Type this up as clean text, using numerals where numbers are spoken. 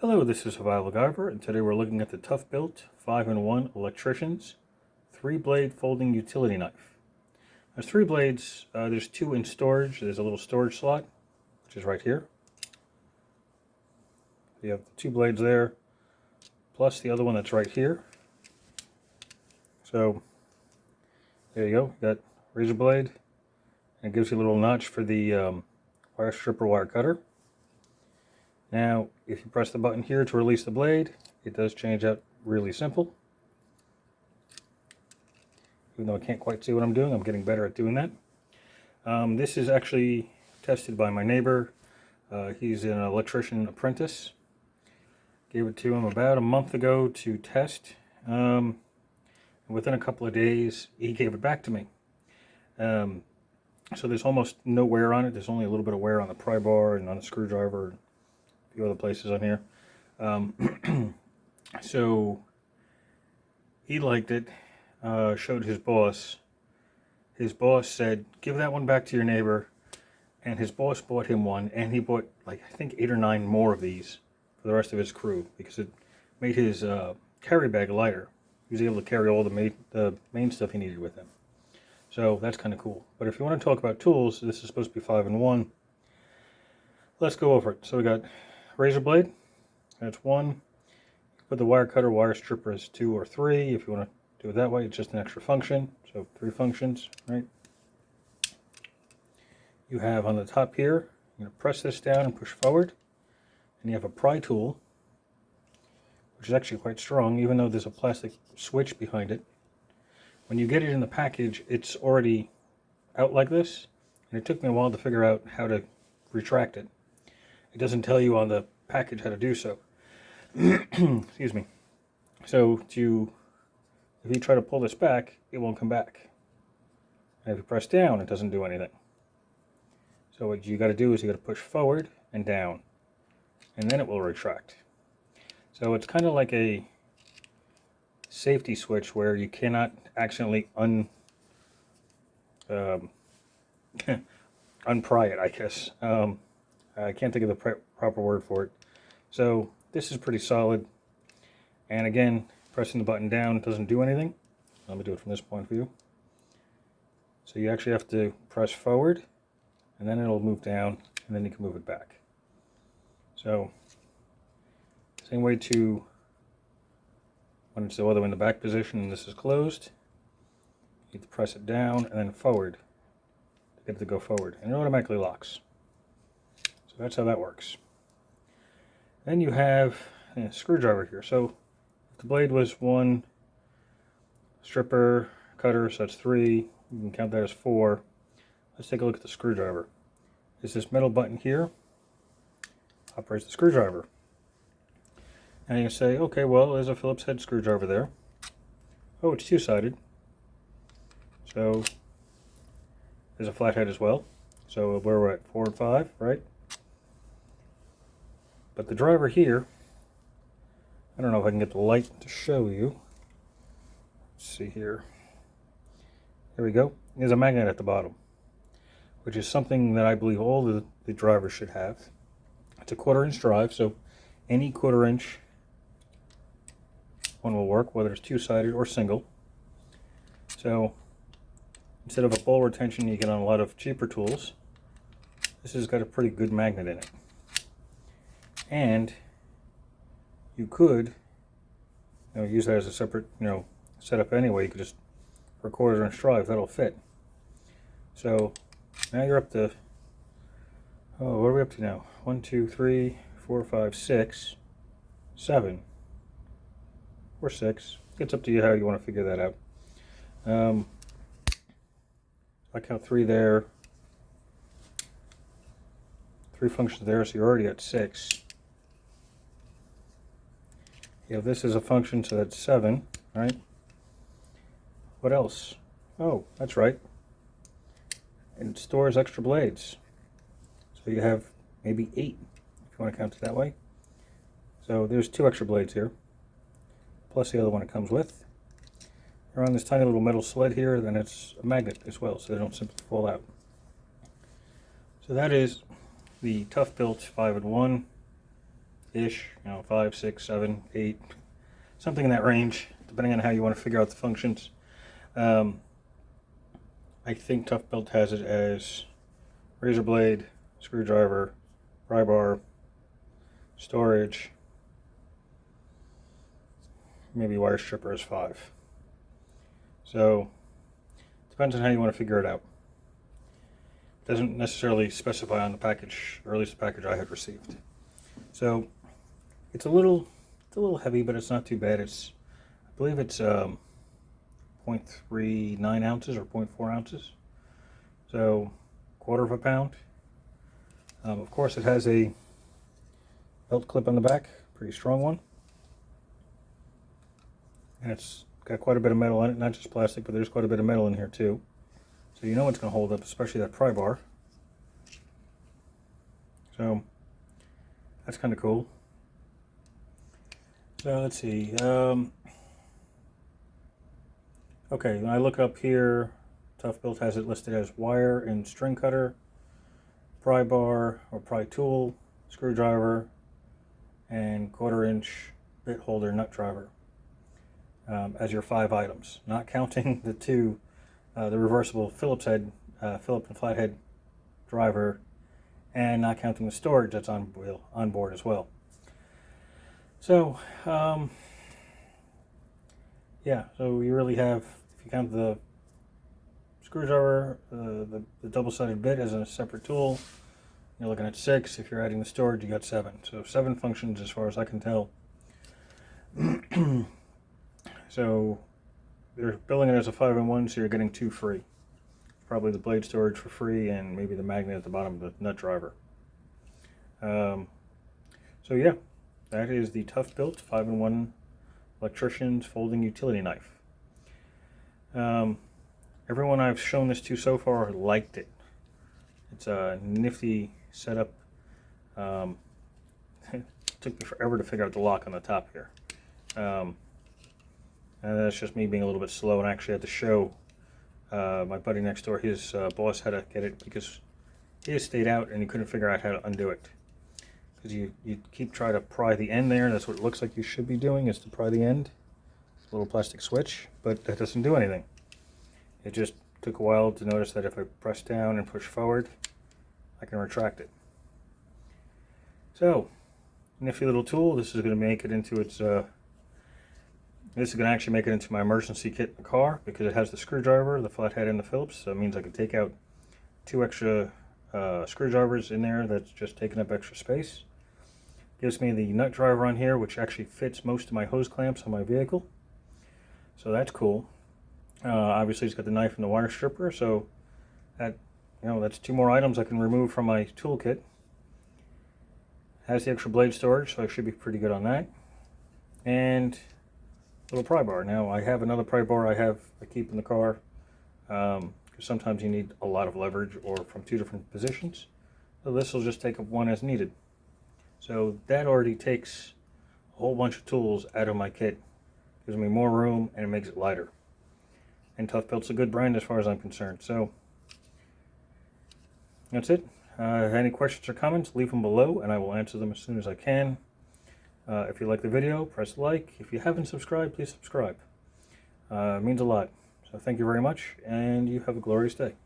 Hello, this is Survival-gyver, and today we're looking at the Toughbuilt 5-in-1 Electrician's 3-blade folding utility knife. There's 3 blades, there's 2 in storage. There's a little storage slot, which is right here. You have the 2 blades there, plus the other one that's right here. So, there you go, you got razor blade, and it gives you a little notch for the wire stripper wire cutter. Now, if you press the button here to release the blade, it does change out really simple. Even though I can't quite see what I'm doing, I'm getting better at doing that. This is actually tested by my neighbor. He's an electrician apprentice. Gave it to him about a month ago to test. Within a couple of days, he gave it back to me. So there's almost no wear on it. There's only a little bit of wear on the pry bar and on the screwdriver and a few other places on here. So he liked it, showed his boss. His boss said, give that one back to your neighbor. And his boss bought him one, and he bought, like, I think 8 or 9 more of these for the rest of his crew, because it made his carry bag lighter. He was able to carry all the main stuff he needed with him. So that's kind of cool. But if you want to talk about tools, this is supposed to be 5-in-1. Let's go over it. So we got razor blade. That's 1. Put the wire cutter, wire stripper as 2 or 3. If you want to do it that way, it's just an extra function. So 3 functions, right? You have on the top here, you're going to press this down and push forward. And you have a pry tool, which is actually quite strong, even though there's a plastic switch behind it. When you get it in the package, it's already out like this. And it took me a while to figure out how to retract it. It doesn't tell you on the package how to do so. Excuse me. So if you try to pull this back, it won't come back. And if you press down, it doesn't do anything. So what you got to do is you got to push forward and down, and then it will retract. So it's kind of like a safety switch where you cannot accidentally unpry it, I guess. I can't think of the proper word for it. So this is pretty solid. And again, pressing the button down doesn't do anything. Let me do it from this point of view. So you actually have to press forward, and then it'll move down, and then you can move it back. So, same way to when it's the other in the back position and this is closed. You need to press it down and then forward to get it to go forward, and it automatically locks. So that's how that works. Then you have a screwdriver here. So if the blade was 1, stripper, cutter, so that's 3. You can count that as 4. Let's take a look at the screwdriver. There's this metal button here. Operates the screwdriver. And you can say, okay, well, there's a Phillips head screwdriver there. Oh, it's 2-sided. So there's a flathead as well. So we're at 4 and 5, right? But the driver here, I don't know if I can get the light to show you. Let's see here. There we go. There's a magnet at the bottom, which is something that I believe all the drivers should have. It's a 1/4-inch drive, so any 1/4-inch one will work, whether it's 2-sided or single. So instead of a ball retention you get on a lot of cheaper tools, this has got a pretty good magnet in it. And you could use that as a separate setup anyway. You could just for a 1/4-inch drive, that'll fit. So now you're up to, oh, what are we up to now? 1, 2, 3, 4, 5, 6, 7, or 6. It's up to you how you want to figure that out. I count 3 there, 3 functions there, so you're already at 6. You have this as a function, so that's 7, right? What else? Oh, that's right. It stores extra blades. So you have maybe 8, if you want to count it that way. So there's 2 extra blades here, plus the other one it comes with. They're on this tiny little metal sled here, then it's a magnet as well, so they don't simply fall out. So that is the Toughbuilt 5-in-1 ish, 5, 6, 7, 8, something in that range, depending on how you want to figure out the functions. I think Toughbuilt has it as razor blade, screwdriver, pry bar, storage, maybe wire stripper is 5. So depends on how you want to figure it out. Doesn't necessarily specify on the package, or at least the package I had received. So it's a little heavy, but it's not too bad. I believe it's 0.39 ounces or 0.4 ounces. So quarter of a pound. Of course, it has a belt clip on the back, pretty strong one. And it's got quite a bit of metal in it, not just plastic, but there's quite a bit of metal in here too. So you know it's going to hold up, especially that pry bar. So that's kind of cool. So let's see. Okay, when I look up here, Toughbuilt has it listed as wire and string cutter, pry bar or pry tool, screwdriver, and 1/4 inch bit holder nut driver as your 5 items, not counting the 2, the reversible Phillips and flathead driver, and not counting the storage that's on board as well. So yeah, so you really have, if you count the screwdriver, the double-sided bit as a separate tool, you're looking at 6. If you're adding the storage, you got 7. So 7 functions as far as I can tell. So they're billing it as a 5-in-1, so you're getting 2 free. Probably the blade storage for free, and maybe the magnet at the bottom of the nut driver. So yeah, that is the Toughbuilt 5-in-1 Electrician's folding utility knife. Everyone I've shown this to so far liked it. It's a nifty setup. It took me forever to figure out the lock on the top here. And that's just me being a little bit slow, and actually had to show my buddy next door, his boss, how to get it, because he just stayed out and he couldn't figure out how to undo it. Because you keep trying to pry the end there. That's what it looks like you should be doing, is to pry the end. It's a little plastic switch, but that doesn't do anything. It just took a while to notice that if I press down and push forward, I can retract it. So, nifty little tool. This is going to make it into its this is going to actually make it into my emergency kit in the car, because it has the screwdriver, the flathead, and the Phillips. So it means I can take out 2 extra screwdrivers in there. That's just taking up extra space. Gives me the nut driver on here, which actually fits most of my hose clamps on my vehicle. So that's cool. Obviously, it's got the knife and the wire stripper. So that, that's 2 more items I can remove from my toolkit. Has the extra blade storage, so I should be pretty good on that. And little pry bar. Now I have another pry bar I keep in the car, because sometimes you need a lot of leverage or from 2 different positions. So this will just take up 1 as needed. So that already takes a whole bunch of tools out of my kit. Gives me more room and it makes it lighter. And Toughbuilt's a good brand as far as I'm concerned. So that's it. Any questions or comments, leave them below and I will answer them as soon as I can. If you like the video, press like. If you haven't subscribed, please subscribe. It means a lot. So thank you very much, and you have a glorious day.